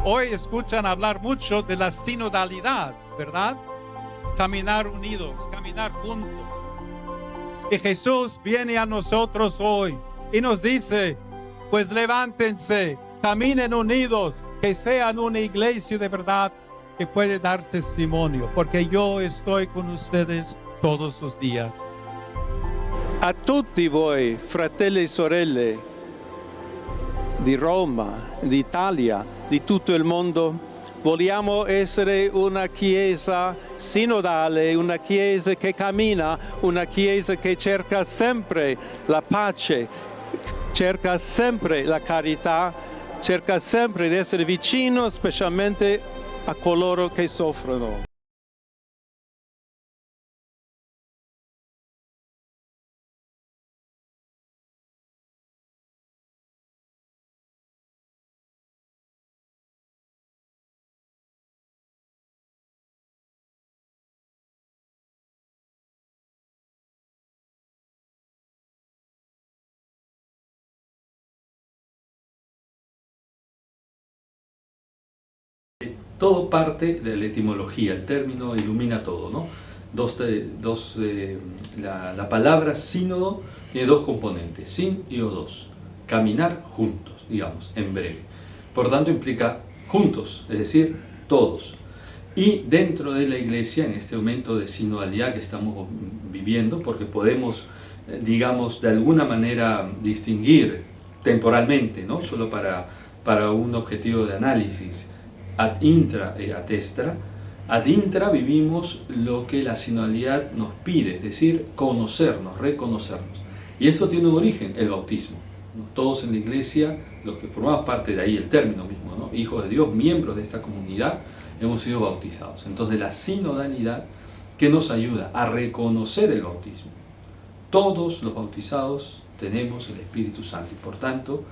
Hoy escuchan hablar mucho de la sinodalidad, ¿verdad? Caminar unidos, caminar juntos. Y Jesús viene a nosotros hoy y nos dice, pues levántense, caminen unidos, que sean una iglesia de verdad que puede dar testimonio, porque yo estoy con ustedes todos los días. A tutti voi, fratelli e sorelle di Roma, d'Italia, di tutto il mondo, vogliamo essere una chiesa sinodale, una chiesa che cammina, una chiesa che cerca sempre la pace, cerca sempre la carità, cerca sempre di essere vicino specialmente a coloro che soffrono. Todo parte de la etimología, el término ilumina todo, ¿no? La palabra sínodo tiene dos componentes, sin y odos, caminar juntos, digamos, en breve. Por tanto implica juntos, es decir, todos. Y dentro de la iglesia, en este momento de sinodalidad que estamos viviendo, porque podemos, digamos, de alguna manera distinguir temporalmente, ¿no? Solo para un objetivo de análisis, ad intra e ad extra. Ad intra vivimos lo que la sinodalidad nos pide, es decir, conocernos, reconocernos. Y eso tiene un origen, el bautismo. Todos en la iglesia, los que formamos parte de ahí, el término mismo, ¿no? Hijos de Dios, miembros de esta comunidad, hemos sido bautizados. Entonces la sinodalidad que nos ayuda a reconocer el bautismo. Todos los bautizados tenemos el Espíritu Santo y por tanto,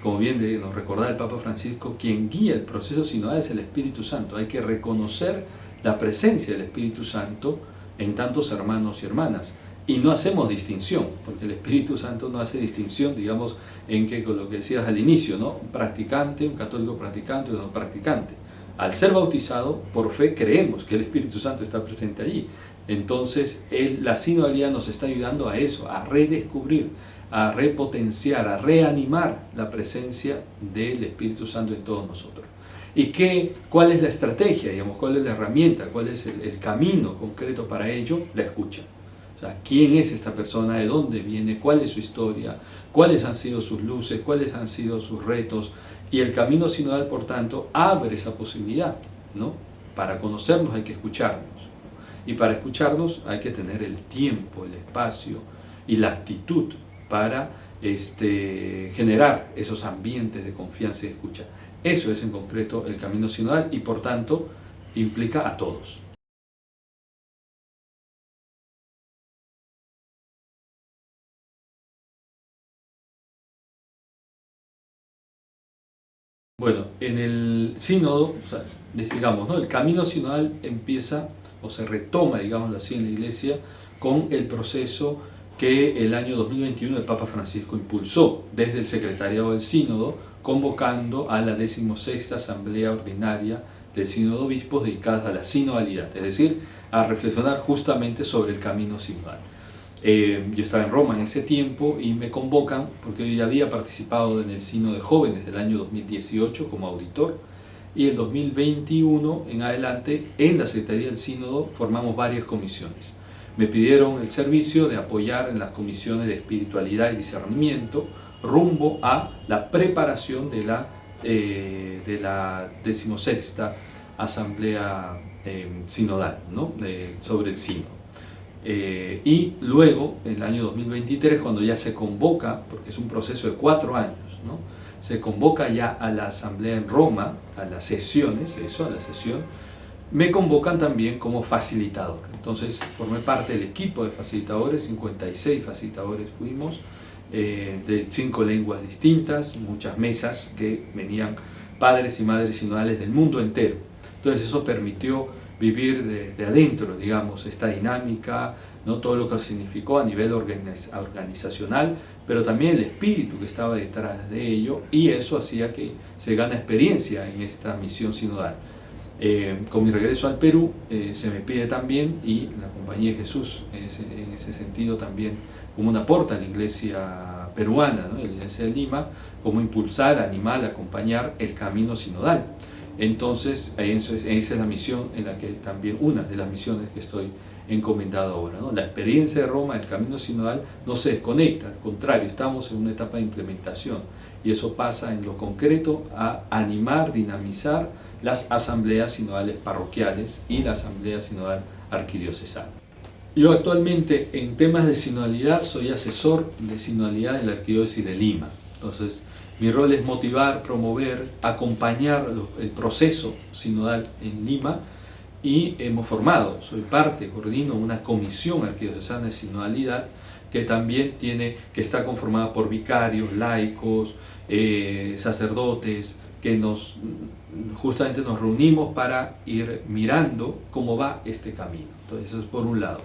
como bien nos recordaba el Papa Francisco, quien guía el proceso sinodal es el Espíritu Santo. Hay que reconocer la presencia del Espíritu Santo en tantos hermanos y hermanas. Y no hacemos distinción, porque el Espíritu Santo no hace distinción, digamos, en que con lo que decías al inicio, ¿no? Un practicante, un católico practicante o no practicante. Al ser bautizado, por fe creemos que el Espíritu Santo está presente allí. Entonces, la sinodalidad nos está ayudando a eso, a redescubrir, a repotenciar, a reanimar la presencia del Espíritu Santo en todos nosotros. ¿Y cuál es la estrategia, digamos, cuál es la herramienta, cuál es el camino concreto para ello? La escucha. O sea, ¿quién es esta persona? ¿De dónde viene? ¿Cuál es su historia? ¿Cuáles han sido sus luces? ¿Cuáles han sido sus retos? Y el camino sinodal, por tanto, abre esa posibilidad, ¿no? Para conocernos hay que escucharnos. Y para escucharnos hay que tener el tiempo, el espacio y la actitud para generar esos ambientes de confianza y escucha. Eso es en concreto el camino sinodal y por tanto implica a todos. Bueno, en el sínodo, o sea, digamos, ¿no? El camino sinodal empieza o se retoma, digamos así, en la Iglesia con el proceso que el año 2021 el Papa Francisco impulsó desde el Secretariado del Sínodo, convocando a la 16ª Asamblea Ordinaria del Sínodo de Obispos dedicadas a la sinodalidad, es decir, a reflexionar justamente sobre el camino sinodal. Yo estaba en Roma en ese tiempo y me convocan porque yo ya había participado en el Sínodo de Jóvenes del año 2018 como auditor y el 2021 en adelante en la Secretaría del Sínodo formamos varias comisiones. Me pidieron el servicio de apoyar en las comisiones de espiritualidad y discernimiento rumbo a la preparación de la 16ª Asamblea Sinodal, ¿no? Sobre el sínodo. Y luego, en el año 2023, cuando ya se convoca, porque es un proceso de 4 años, ¿no? Se convoca ya a la asamblea en Roma, a las sesiones, a la sesión, me convocan también como facilitador. Entonces formé parte del equipo de facilitadores, 56 facilitadores fuimos, de 5 lenguas distintas, muchas mesas que venían padres y madres sinodales del mundo entero. Entonces eso permitió vivir desde adentro, digamos, esta dinámica, ¿no? Todo lo que significó a nivel organizacional, pero también el espíritu que estaba detrás de ello, y eso hacía que se gane experiencia en esta misión sinodal. Con mi regreso al Perú se me pide también, y la Compañía de Jesús en ese sentido también como un aporte a la iglesia peruana, ¿no? La iglesia de Lima, como impulsar, animar, acompañar el camino sinodal. Entonces, esa es la misión en la que también, una de las misiones que estoy encomendado ahora, ¿no? La experiencia de Roma, el camino sinodal, no se desconecta, al contrario, estamos en una etapa de implementación, y eso pasa en lo concreto a animar, dinamizar las asambleas sinodales parroquiales y la asamblea sinodal arquidiocesana. Yo actualmente en temas de sinodalidad soy asesor de sinodalidad en la Arquidiócesis de Lima. Entonces, mi rol es motivar, promover, acompañar el proceso sinodal en Lima, y hemos formado, soy parte, coordino una comisión arquidiocesana de sinodalidad que también que está conformada por vicarios, laicos, sacerdotes, que justamente nos reunimos para ir mirando cómo va este camino. Entonces, eso es por un lado.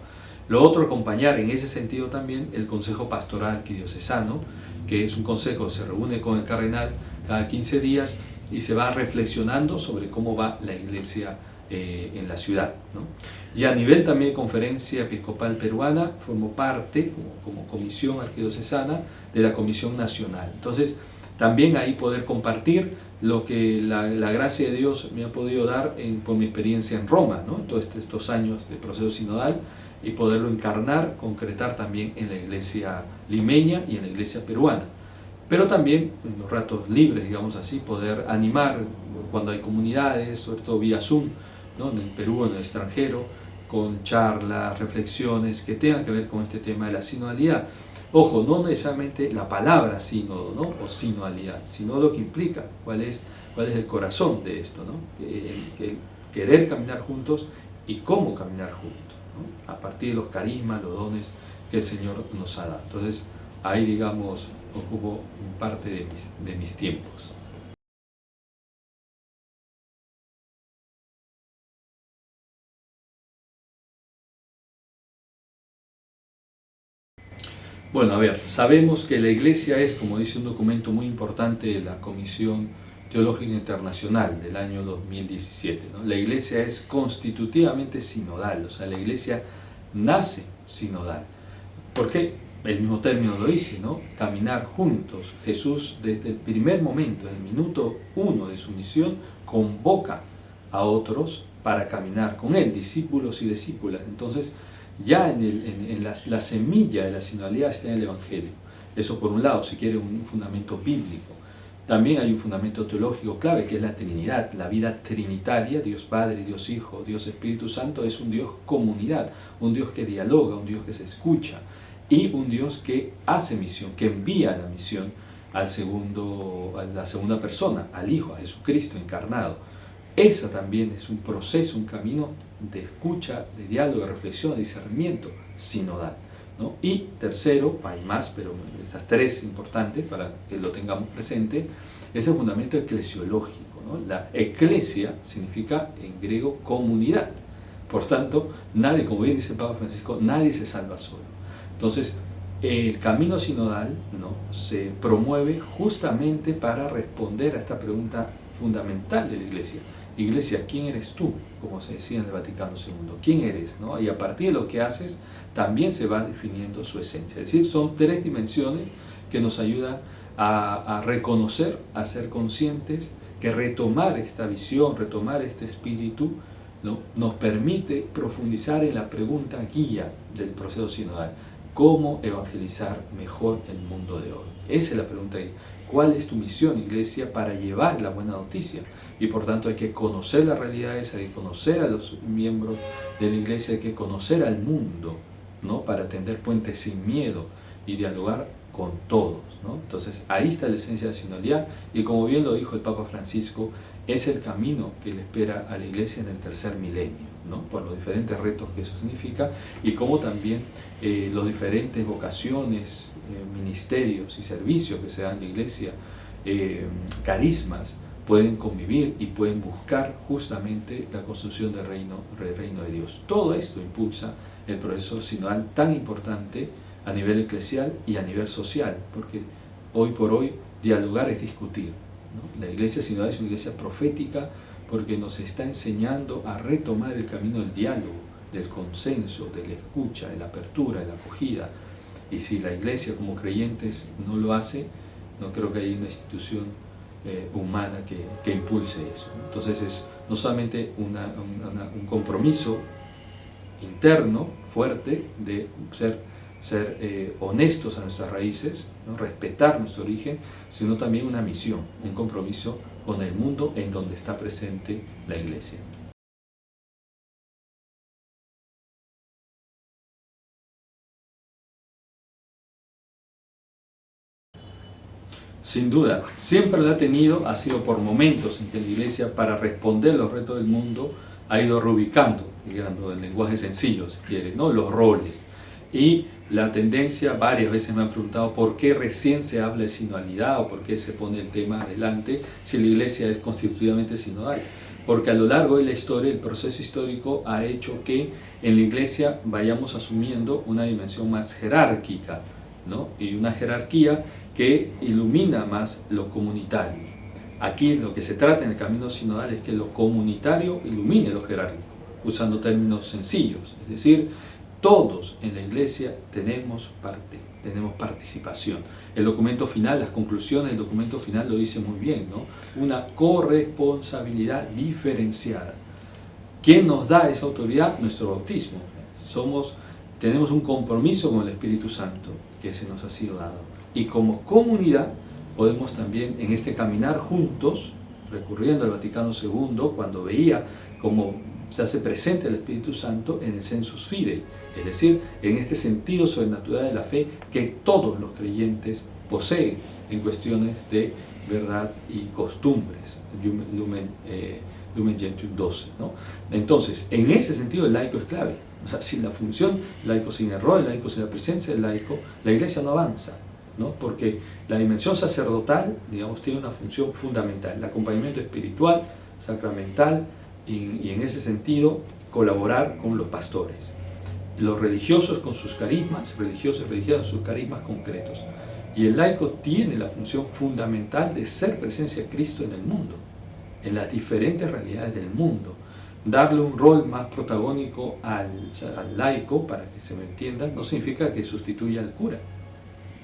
Lo otro, acompañar en ese sentido también el Consejo Pastoral Arquidiocesano, que es un consejo que se reúne con el cardenal cada 15 días y se va reflexionando sobre cómo va la iglesia en la ciudad, ¿no? Y a nivel también de Conferencia Episcopal Peruana, formo parte como comisión arquidiocesana de la Comisión Nacional. Entonces, también ahí poder compartir lo que la gracia de Dios me ha podido dar por mi experiencia en Roma, ¿no? Todos estos años de proceso sinodal, y poderlo encarnar, concretar también en la iglesia limeña y en la iglesia peruana. Pero también en los ratos libres, digamos así, poder animar cuando hay comunidades, sobre todo vía Zoom, ¿no? En el Perú, en el extranjero, con charlas, reflexiones que tengan que ver con este tema de la sinodalidad. Ojo, no necesariamente la palabra sínodo, ¿no? O sinodalidad, sino lo que implica, cuál es el corazón de esto, ¿no? El querer caminar juntos y cómo caminar juntos, ¿no? A partir de los carismas, los dones que el Señor nos ha dado. Entonces, ahí, digamos, ocupo parte de mis tiempos. Bueno, a ver, sabemos que la Iglesia es, como dice un documento muy importante de la Comisión Teológica Internacional del año 2017, ¿no? La Iglesia es constitutivamente sinodal, o sea, la Iglesia nace sinodal. ¿Por qué? El mismo término lo dice, ¿no? Caminar juntos. Jesús, desde el primer momento, desde el minuto 1 de su misión, convoca a otros para caminar con Él, discípulos y discípulas. Entonces, ya en la semilla de la sinodalidad está en el Evangelio. Eso por un lado, si quiere, un fundamento bíblico. También hay un fundamento teológico clave, que es la Trinidad, la vida trinitaria, Dios Padre, Dios Hijo, Dios Espíritu Santo, es un Dios comunidad, un Dios que dialoga, un Dios que se escucha, y un Dios que hace misión, que envía la misión a la segunda persona, al Hijo, a Jesucristo encarnado. Esa también es un proceso, un camino de escucha, de diálogo, de reflexión, de discernimiento sinodal, ¿no? Y tercero, hay más, pero estas tres importantes para que lo tengamos presente, es el fundamento eclesiológico, ¿no? La eclesia significa en griego comunidad. Por tanto, nadie, como bien dice el Papa Francisco, nadie se salva solo. Entonces, el camino sinodal, ¿no?, se promueve justamente para responder a esta pregunta fundamental de la Iglesia. Iglesia, ¿quién eres tú? Como se decía en el Vaticano II. ¿Quién eres? ¿No? Y a partir de lo que haces, también se va definiendo su esencia. Es decir, son tres dimensiones que nos ayudan a reconocer, a ser conscientes, que retomar esta visión, retomar este espíritu, ¿no?, nos permite profundizar en la pregunta guía del proceso sinodal. ¿Cómo evangelizar mejor el mundo de hoy? Esa es la pregunta. ¿Cuál es tu misión, Iglesia, para llevar la buena noticia? Y por tanto hay que conocer las realidades, hay que conocer a los miembros de la Iglesia, hay que conocer al mundo, ¿no?, para tender puentes sin miedo y dialogar con todos, ¿no? Entonces ahí está la esencia de la sinodalidad, y como bien lo dijo el Papa Francisco, es el camino que le espera a la Iglesia en el tercer milenio, ¿no?, por los diferentes retos que eso significa, y como también las diferentes vocaciones, ministerios y servicios que se dan en la Iglesia, carismas, pueden convivir y pueden buscar justamente la construcción del reino de Dios. Todo esto impulsa el proceso sinodal tan importante a nivel eclesial y a nivel social, porque hoy por hoy dialogar es discutir, ¿no? La iglesia sinodal es una iglesia profética porque nos está enseñando a retomar el camino del diálogo, del consenso, de la escucha, de la apertura, de la acogida. Y si la iglesia como creyentes no lo hace, no creo que haya una institución humana que impulse eso. Entonces es no solamente un compromiso interno fuerte de ser honestos a nuestras raíces, ¿no? Respetar nuestro origen, sino también una misión, un compromiso con el mundo en donde está presente la iglesia. Sin duda, siempre la ha tenido, ha sido por momentos en que la iglesia, para responder los retos del mundo, ha ido reubicando, digamos, en lenguaje sencillo, si quiere, ¿no? Los roles. Y la tendencia, varias veces me han preguntado por qué recién se habla de sinodalidad o por qué se pone el tema adelante si la iglesia es constitutivamente sinodal. Porque a lo largo de la historia, el proceso histórico ha hecho que en la iglesia vayamos asumiendo una dimensión más jerárquica, ¿no? Y una jerarquía que ilumina más lo comunitario. Aquí lo que se trata en el camino sinodal es que lo comunitario ilumine lo jerárquico, usando términos sencillos, es decir, todos en la iglesia tenemos parte, tenemos participación. El documento final, las conclusiones del documento final lo dice muy bien, ¿no? Una corresponsabilidad diferenciada. ¿Quién nos da esa autoridad? Nuestro bautismo. Tenemos un compromiso con el Espíritu Santo que se nos ha sido dado. Y como comunidad podemos también en este caminar juntos, recurriendo al Vaticano II, cuando veía cómo se hace presente el Espíritu Santo en el sensus fidei, es decir, en este sentido sobrenatural de la fe que todos los creyentes poseen en cuestiones de verdad y costumbres, Lumen Gentium 12, ¿no? Entonces, en ese sentido el laico es clave. O sea, sin la función laico, sin el rol laico, sin la presencia del laico, la iglesia no avanza, ¿no? Porque la dimensión sacerdotal, digamos, tiene una función fundamental, el acompañamiento espiritual, sacramental, y en ese sentido colaborar con los pastores. Los religiosos con sus carismas, religiosos y religiosas sus carismas concretos. Y el laico tiene la función fundamental de ser presencia de Cristo en el mundo, en las diferentes realidades del mundo. Darle un rol más protagónico al laico, para que se me entienda, no significa que sustituya al cura,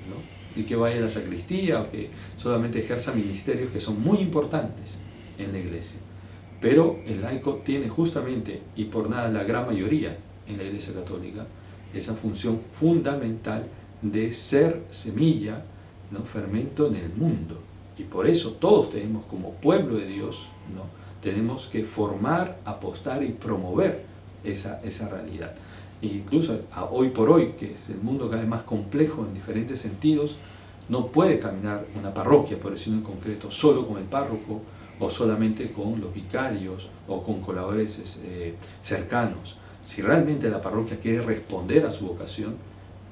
¿no? Y que vaya a la sacristía o que solamente ejerza ministerios que son muy importantes en la iglesia. Pero el laico tiene justamente, y por nada la gran mayoría en la Iglesia Católica, esa función fundamental de ser semilla, ¿no? Fermento en el mundo. Y por eso todos tenemos, como pueblo de Dios, ¿no? Tenemos que formar, apostar y promover esa realidad. E incluso hoy por hoy, que es el mundo cada vez más complejo en diferentes sentidos, no puede caminar una parroquia, por decirlo en concreto, solo con el párroco, o solamente con los vicarios o con colaboradores cercanos. Si realmente la parroquia quiere responder a su vocación,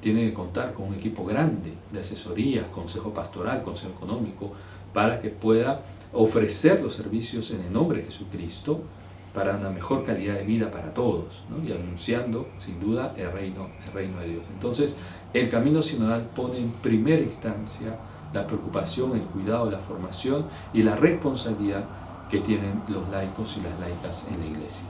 tiene que contar con un equipo grande de asesorías, consejo pastoral, consejo económico, para que pueda ofrecer los servicios en el nombre de Jesucristo para una mejor calidad de vida para todos, ¿no? Y anunciando sin duda el reino de Dios. Entonces, el camino sinodal pone en primera instancia la preocupación, el cuidado, la formación y la responsabilidad que tienen los laicos y las laicas en la iglesia.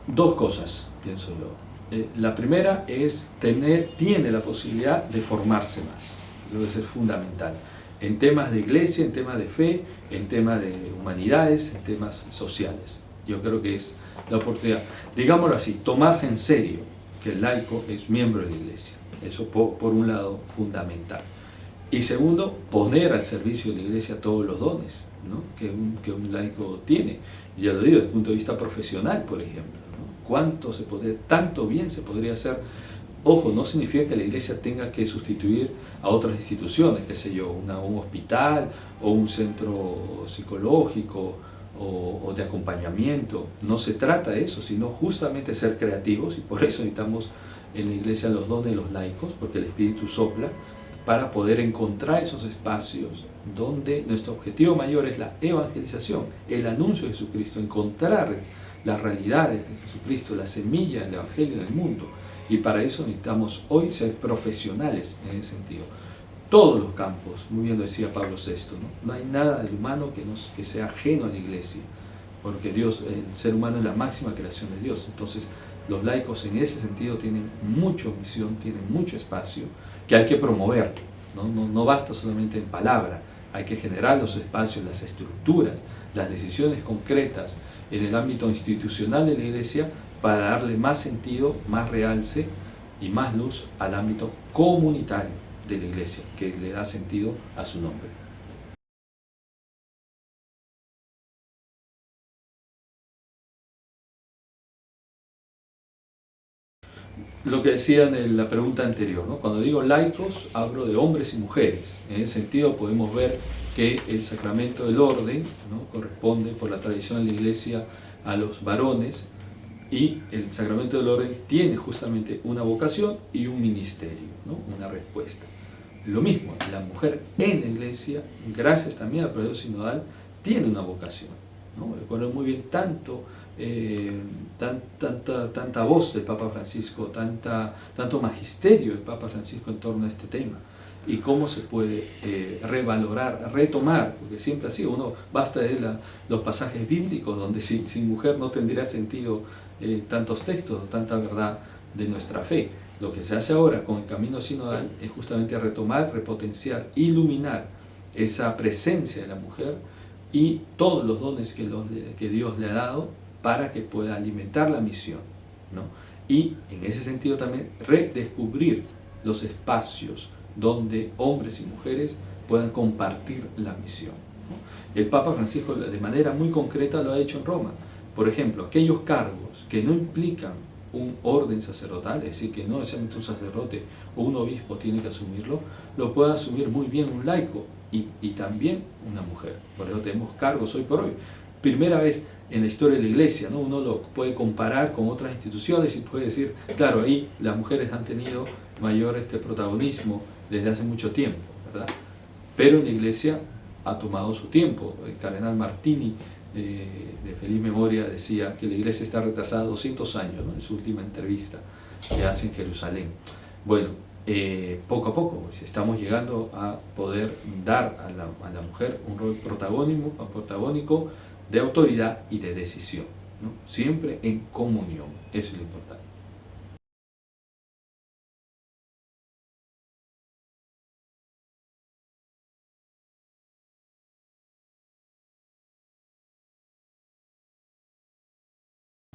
Dos cosas, pienso yo. La primera es tiene la posibilidad de formarse más. Creo que eso es fundamental. En temas de iglesia, en temas de fe, en temas de humanidades, en temas sociales. Yo creo que es la oportunidad, digámoslo así, tomarse en serio que el laico es miembro de la iglesia. Eso por un lado fundamental. Y segundo, poner al servicio de la iglesia todos los dones, ¿no? que un laico tiene. Ya lo digo desde el punto de vista profesional, por ejemplo, ¿no? Tanto bien se podría hacer. Ojo, no significa que la iglesia tenga que sustituir a otras instituciones, qué sé yo, un hospital o un centro psicológico o de acompañamiento. No se trata de eso, sino justamente ser creativos, y por eso necesitamos en la iglesia los dones de los laicos, porque el Espíritu sopla para poder encontrar esos espacios donde nuestro objetivo mayor es la evangelización, el anuncio de Jesucristo, encontrar las realidades de Jesucristo, las semillas del Evangelio en el mundo. Y para eso necesitamos hoy ser profesionales en ese sentido. Todos los campos, muy bien lo decía Pablo VI, no hay nada del humano que sea ajeno a la iglesia, porque Dios, el ser humano es la máxima creación de Dios. Entonces los laicos en ese sentido tienen mucha misión, tienen mucho espacio que hay que promover. No basta solamente en palabra, hay que generar los espacios, las estructuras, las decisiones concretas en el ámbito institucional de la iglesia para darle más sentido, más realce y más luz al ámbito comunitario de la iglesia, que le da sentido a su nombre. Lo que decía en la pregunta anterior, ¿no? Cuando digo laicos, hablo de hombres y mujeres. En ese sentido podemos ver que el sacramento del orden, ¿no?, corresponde por la tradición de la iglesia a los varones, y el sacramento del orden tiene justamente una vocación y un ministerio, ¿no?, una respuesta. Lo mismo, la mujer en la iglesia, gracias también al proceso sinodal, tiene una vocación, ¿no? Recuerdo muy bien tanta voz del Papa Francisco, tanto magisterio del Papa Francisco en torno a este tema, y cómo se puede revalorar, retomar, porque siempre así, basta leer los pasajes bíblicos donde sin mujer no tendría sentido tantos textos, tanta verdad de nuestra fe. Lo que se hace ahora con el camino sinodal es justamente retomar, repotenciar, iluminar esa presencia de la mujer y todos los dones que Dios le ha dado para que pueda alimentar la misión, ¿no? Y en ese sentido también redescubrir los espacios donde hombres y mujeres puedan compartir la misión, ¿no? El Papa Francisco de manera muy concreta lo ha hecho en Roma. Por ejemplo, aquellos cargos que no implican un orden sacerdotal, es decir, que no necesariamente un sacerdote o un obispo tiene que asumirlo, lo puede asumir muy bien un laico y también una mujer. Por eso tenemos cargos hoy por hoy. Primera vez en la historia de la iglesia, ¿no? Uno lo puede comparar con otras instituciones y puede decir, claro, ahí las mujeres han tenido mayor protagonismo desde hace mucho tiempo, ¿verdad? Pero en la iglesia ha tomado su tiempo. El cardenal Martini, de feliz memoria, decía que la iglesia está retrasada 200 años, ¿no?, en su última entrevista que hace en Jerusalén. Bueno, poco a poco estamos llegando a poder dar a la mujer un rol protagónico de autoridad y de decisión, ¿no? Siempre en comunión, eso es lo importante.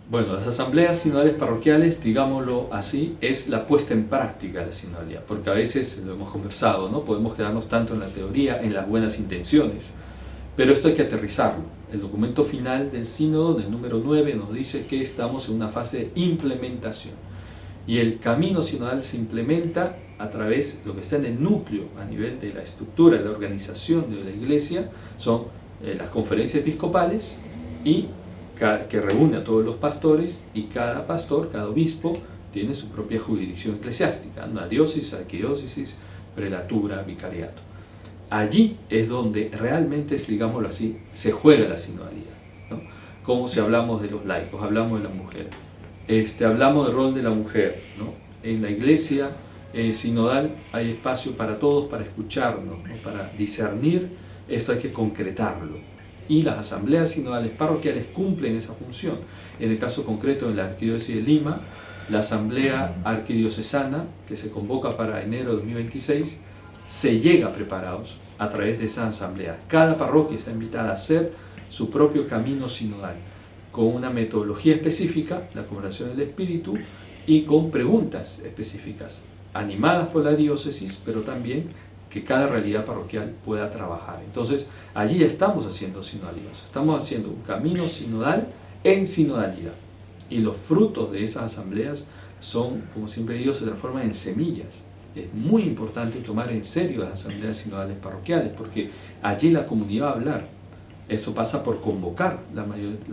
Bueno, las asambleas sinodales parroquiales, digámoslo así, es la puesta en práctica de la sinodalidad, porque a veces, lo hemos conversado, ¿no?, podemos quedarnos tanto en la teoría, en las buenas intenciones, pero esto hay que aterrizarlo. El documento final del sínodo, del número 9, nos dice que estamos en una fase de implementación, y el camino sinodal se implementa a través de lo que está en el núcleo a nivel de la estructura, de la organización de la iglesia, son las conferencias episcopales que reúne a todos los pastores, y cada pastor, cada obispo, tiene su propia jurisdicción eclesiástica, una diócesis, arquidiócesis, prelatura, vicariato. Allí es donde realmente, digámoslo así, se juega la sinodalidad, ¿no? Como si hablamos de los laicos, hablamos de la mujer, hablamos del rol de la mujer, ¿no? En la iglesia sinodal hay espacio para todos, para escucharnos, ¿no?, para discernir. Esto hay que concretarlo. Y las asambleas sinodales parroquiales cumplen esa función. En el caso concreto de la Arquidiócesis de Lima, la asamblea arquidiocesana, que se convoca para enero de 2026, se llega preparados a través de esas asambleas. Cada parroquia está invitada a hacer su propio camino sinodal, con una metodología específica, la conversación del Espíritu, y con preguntas específicas, animadas por la diócesis, pero también que cada realidad parroquial pueda trabajar. Entonces, allí estamos haciendo sinodalidad, estamos haciendo un camino sinodal en sinodalidad, y los frutos de esas asambleas son, como siempre digo, se transforman en semillas. Es muy importante tomar en serio las asambleas sinodales parroquiales, porque allí la comunidad va a hablar, Esto pasa por convocar la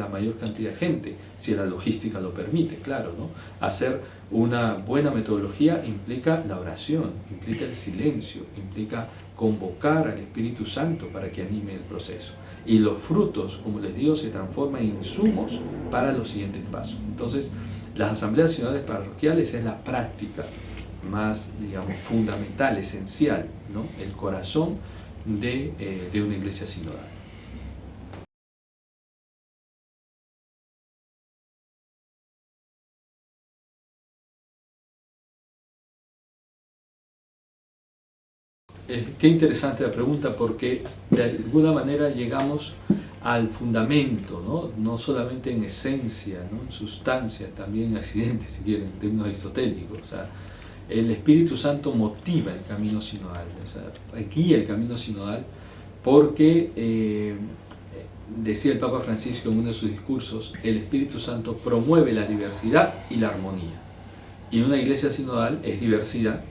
mayor cantidad de gente, si la logística lo permite, claro, ¿no? Hacer una buena metodología implica la oración, implica el silencio, implica convocar al Espíritu Santo para que anime el proceso. Y los frutos, como les digo, se transforman en insumos para los siguientes pasos. Entonces, las asambleas sinodales parroquiales es la práctica más, digamos, fundamental, esencial, ¿no? El corazón de una iglesia sinodal. Qué interesante la pregunta, porque de alguna manera llegamos al fundamento, ¿no? No solamente en esencia, ¿no? En sustancia, también en accidentes, si quieren, en términos aristotélicos. O sea, el Espíritu Santo motiva el camino sinodal, o sea, guía el camino sinodal, porque, decía el Papa Francisco en uno de sus discursos, el Espíritu Santo promueve la diversidad y la armonía. Y una iglesia sinodal es diversidad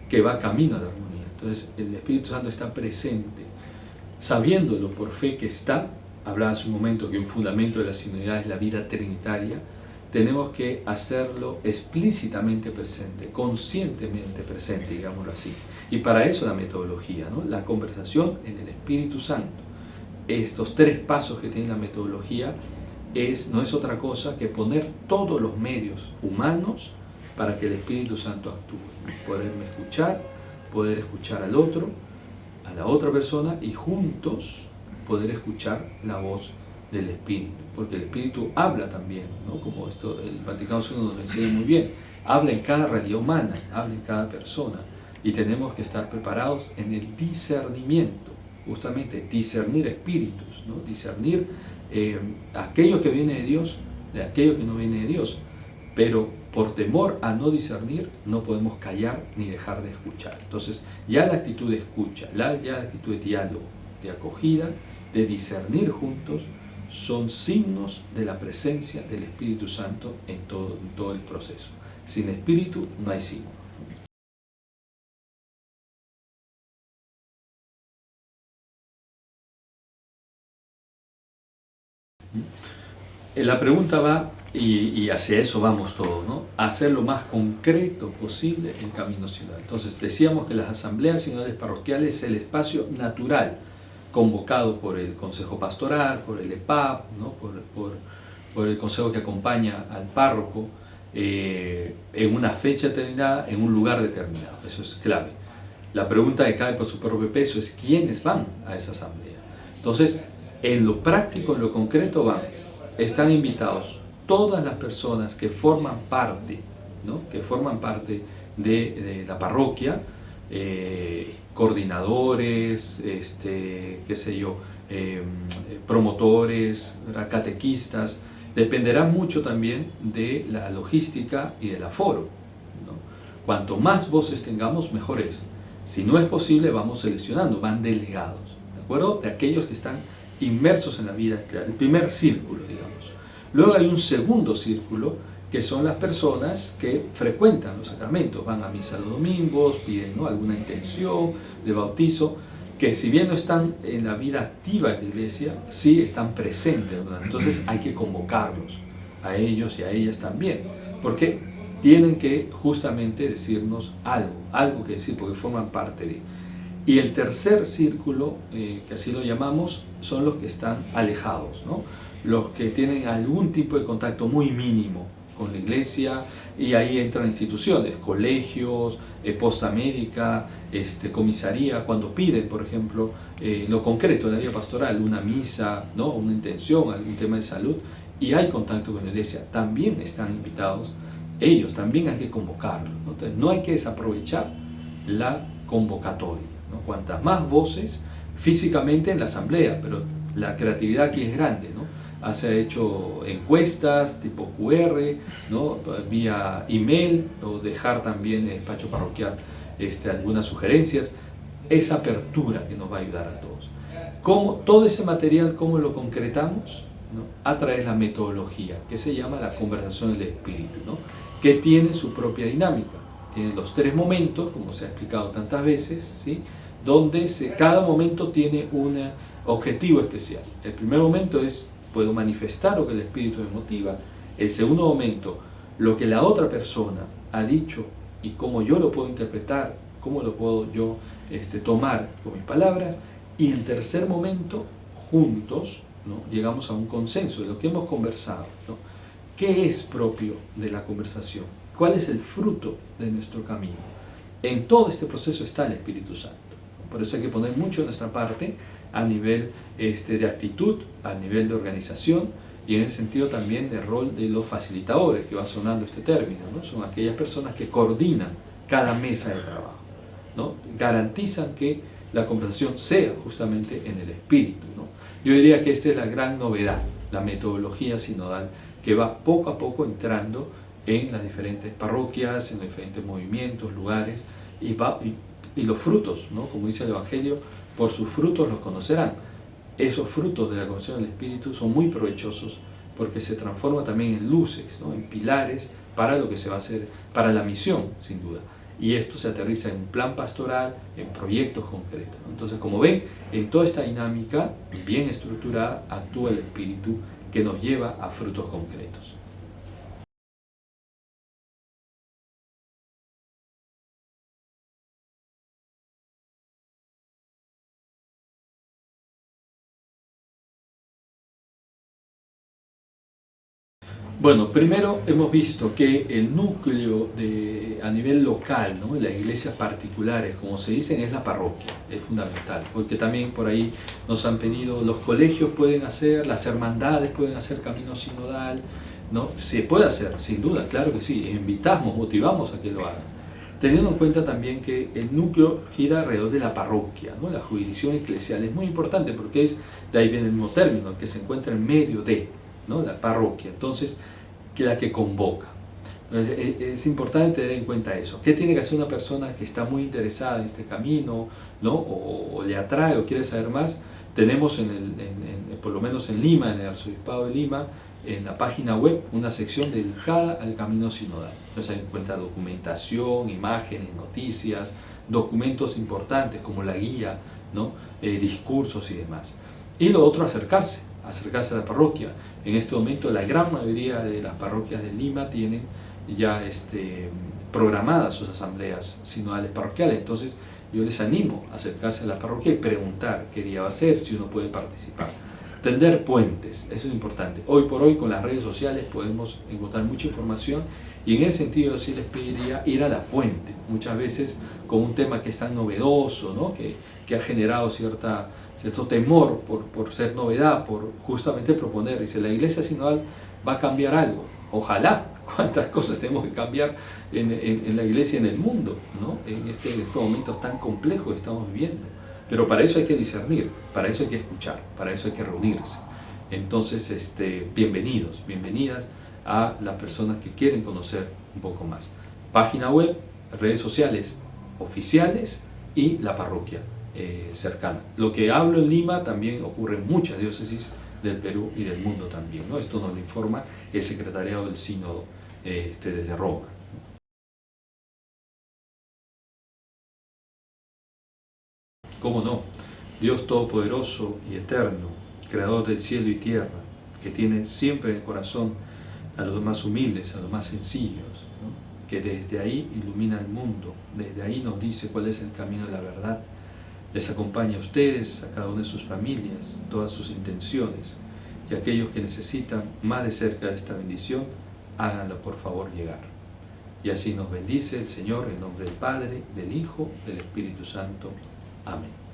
que va camino a la armonía. Entonces el Espíritu Santo está presente, sabiéndolo por fe que está. Hablaba hace un momento que un fundamento de la sinodalidad es la vida trinitaria. Tenemos que hacerlo explícitamente presente, conscientemente presente, digámoslo así. Y para eso la metodología, ¿no? La conversación en el Espíritu Santo. Estos 3 pasos que tiene la metodología no es otra cosa que poner todos los medios humanos para que el Espíritu Santo actúe. Poderme escuchar, poder escuchar al otro, a la otra persona, y juntos poder escuchar la voz del Espíritu, porque el Espíritu habla también, ¿no? Como esto el Vaticano II nos enseña muy bien, habla en cada realidad humana, habla en cada persona, y tenemos que estar preparados en el discernimiento, justamente discernir espíritus, ¿no? Discernir aquello que viene de Dios de aquello que no viene de Dios, pero por temor a no discernir no podemos callar ni dejar de escuchar. Entonces ya la actitud de escucha, ya la actitud de diálogo, de acogida, de discernir juntos, son signos de la presencia del Espíritu Santo en todo el proceso. Sin Espíritu no hay signo. La pregunta va, y hacia eso vamos todos, ¿no? A hacer lo más concreto posible el camino sinodal. Entonces decíamos que las asambleas sinodales parroquiales es el espacio natural convocado por el Consejo Pastoral, por el EPAP, ¿no? por el consejo que acompaña al párroco, en una fecha determinada, en un lugar determinado. Eso es clave. La pregunta que cae por su propio peso es ¿quiénes van a esa asamblea? Entonces, en lo práctico, en lo concreto están invitados todas las personas que forman parte, ¿no? Que forman parte de la parroquia, coordinadores, qué sé yo, promotores, catequistas. Dependerá mucho también de la logística y del aforo, ¿no? Cuanto más voces tengamos, mejor es. Si no es posible, vamos seleccionando, van delegados, ¿de acuerdo? De aquellos que están inmersos en la vida, el primer círculo, digamos. Luego hay un segundo círculo, que son las personas que frecuentan los sacramentos, van a misa los domingos, piden, ¿no? alguna intención de bautizo, que si bien no están en la vida activa de la iglesia, sí están presentes, ¿no? Entonces hay que convocarlos, a ellos y a ellas también, porque tienen que justamente decirnos algo que decir, porque forman parte de. Y el tercer círculo, que así lo llamamos, son los que están alejados, ¿no? Los que tienen algún tipo de contacto muy mínimo con la iglesia, y ahí entran instituciones, colegios, posta médica, comisaría, cuando piden, por ejemplo, lo concreto de la vida pastoral, una misa, ¿no? Una intención, algún tema de salud, y hay contacto con la iglesia, también están invitados, ellos también hay que convocarlos, ¿no? Entonces no hay que desaprovechar la convocatoria, ¿no? Cuantas más voces, físicamente en la asamblea, pero la creatividad aquí es grande, ¿no? Se ha hecho encuestas tipo QR, ¿no? Vía email, o dejar también en el despacho parroquial algunas sugerencias. Esa apertura que nos va a ayudar a todos. Todo ese material, ¿cómo lo concretamos? ¿No? A través de la metodología, que se llama la conversación del Espíritu, ¿no? Que tiene su propia dinámica. Tiene los 3 momentos, como se ha explicado tantas veces, ¿sí? donde cada momento tiene un objetivo especial. El primer momento es, puedo manifestar lo que el Espíritu me motiva. El segundo momento, lo que la otra persona ha dicho y cómo yo lo puedo interpretar, cómo lo puedo yo tomar con mis palabras. Y en tercer momento, juntos, ¿no?, llegamos a un consenso de lo que hemos conversado, ¿no? ¿Qué es propio de la conversación? ¿Cuál es el fruto de nuestro camino? En todo este proceso está el Espíritu Santo. Por eso hay que poner mucho de nuestra parte a nivel de actitud, a nivel de organización y en el sentido también del rol de los facilitadores, que va sonando este término, ¿no? Son aquellas personas que coordinan cada mesa de trabajo, ¿no? Garantizan que la conversación sea justamente en el Espíritu, ¿no? Yo diría que esta es la gran novedad, la metodología sinodal, que va poco a poco entrando en las diferentes parroquias, en los diferentes movimientos, lugares, y los frutos, ¿no? Como dice el Evangelio, por sus frutos los conocerán. Esos frutos de la conversión del Espíritu son muy provechosos porque se transforma también en luces, ¿no?, en pilares para lo que se va a hacer, para la misión, sin duda. Y esto se aterriza en un plan pastoral, en proyectos concretos, ¿no? Entonces, como ven, en toda esta dinámica bien estructurada actúa el Espíritu que nos lleva a frutos concretos. Bueno, primero hemos visto que el núcleo a nivel local, ¿no?, las iglesias particulares, como se dicen, es la parroquia, es fundamental, porque también por ahí nos han pedido, los colegios pueden hacer, las hermandades pueden hacer camino sinodal, ¿no? Se puede hacer, sin duda, claro que sí, invitamos, motivamos a que lo hagan, teniendo en cuenta también que el núcleo gira alrededor de la parroquia, ¿no? La jurisdicción eclesial es muy importante porque de ahí viene el mismo término, que se encuentra en medio de, ¿no?, la parroquia, entonces, que la que convoca. Entonces, es importante tener en cuenta eso. ¿Qué tiene que hacer una persona que está muy interesada en este camino, ¿no?, o le atrae o quiere saber más? Tenemos, por lo menos en Lima, en el Arzobispado de Lima, en la página web, una sección dedicada al camino sinodal. Entonces, ahí encuentra documentación, imágenes, noticias, documentos importantes como la guía, ¿no?, discursos y demás. Y lo otro, acercarse a la parroquia. En este momento la gran mayoría de las parroquias de Lima tienen ya programadas sus asambleas sinodales parroquiales, entonces yo les animo a acercarse a la parroquia y preguntar qué día va a ser, si uno puede participar. Tender puentes, eso es importante. Hoy por hoy con las redes sociales podemos encontrar mucha información y en ese sentido sí les pediría ir a la fuente, muchas veces con un tema que es tan novedoso, ¿no?, que ha generado cierto temor por ser novedad, por justamente proponer. Dice, la iglesia sinodal va a cambiar algo. Ojalá, cuántas cosas tenemos que cambiar en la iglesia y en el mundo, ¿no?, en estos momentos tan complejos que estamos viviendo. Pero para eso hay que discernir, para eso hay que escuchar, para eso hay que reunirse. Entonces, bienvenidos, bienvenidas a las personas que quieren conocer un poco más. Página web, redes sociales oficiales y la parroquia cercana. Lo que hablo en Lima también ocurre en muchas diócesis del Perú y del mundo también, ¿no? Esto nos lo informa el Secretariado del Sínodo desde Roma. ¿Cómo no? Dios Todopoderoso y Eterno, Creador del cielo y tierra, que tiene siempre en el corazón a los más humildes, a los más sencillos, ¿no?, que desde ahí ilumina el mundo, desde ahí nos dice cuál es el camino de la verdad, les acompaña a ustedes, a cada una de sus familias, todas sus intenciones, y aquellos que necesitan más de cerca de esta bendición, háganlo por favor llegar. Y así nos bendice el Señor en nombre del Padre, del Hijo, del Espíritu Santo. Amén.